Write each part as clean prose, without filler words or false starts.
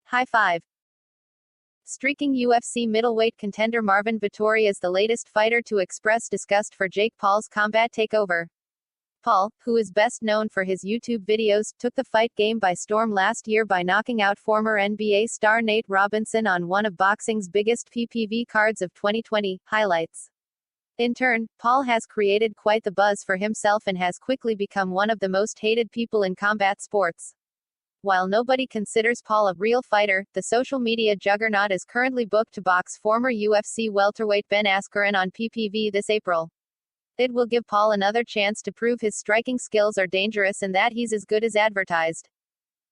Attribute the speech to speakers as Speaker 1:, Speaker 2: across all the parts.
Speaker 1: High five. Streaking UFC middleweight contender Marvin Vettori is the latest fighter to express disgust for Jake Paul's combat takeover. Paul, who is best known for his YouTube videos, took the fight game by storm last year by knocking out former NBA star Nate Robinson on one of boxing's biggest PPV cards of 2020, highlights. In turn, Paul has created quite the buzz for himself and has quickly become one of the most hated people in combat sports. While nobody considers Paul a real fighter, the social media juggernaut is currently booked to box former UFC welterweight Ben Askren on PPV this April. It will give Paul another chance to prove his striking skills are dangerous and that he's as good as advertised.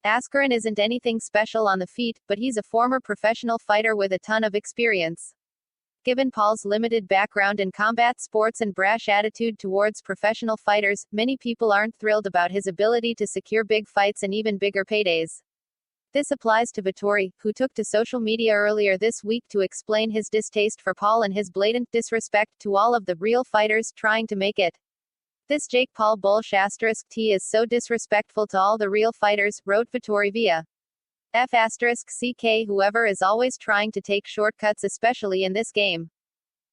Speaker 1: Askren isn't anything special on the feet, but he's a former professional fighter with a ton of experience. Given Paul's limited background in combat sports and brash attitude towards professional fighters, many people aren't thrilled about his ability to secure big fights and even bigger paydays. This applies to Vettori, who took to social media earlier this week to explain his distaste for Paul and his blatant disrespect to all of the real fighters trying to make it. "This Jake Paul bullsh*t is so disrespectful to all the real fighters," wrote Vettori via F***ck whoever is always trying to take shortcuts, especially in this game.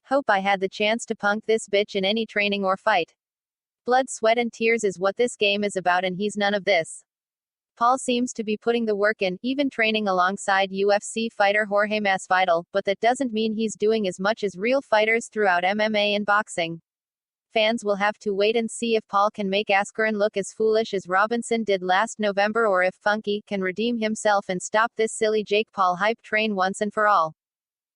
Speaker 1: Hope I had the chance to punk this bitch in any training or fight. Blood, sweat and tears is what this game is about and he's none of this. Paul seems to be putting the work in, even training alongside UFC fighter Jorge Masvidal, but that doesn't mean he's doing as much as real fighters throughout MMA and boxing. Fans will have to wait and see if Paul can make Askren look as foolish as Robinson did last November or if Funky can redeem himself and stop this silly Jake Paul hype train once and for all.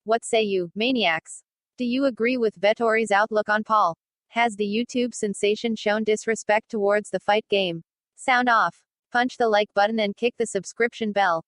Speaker 1: What say you, maniacs? Do you agree with Vettori's outlook on Paul? Has the YouTube sensation shown disrespect towards the fight game? Sound off. Punch the like button and kick the subscription bell.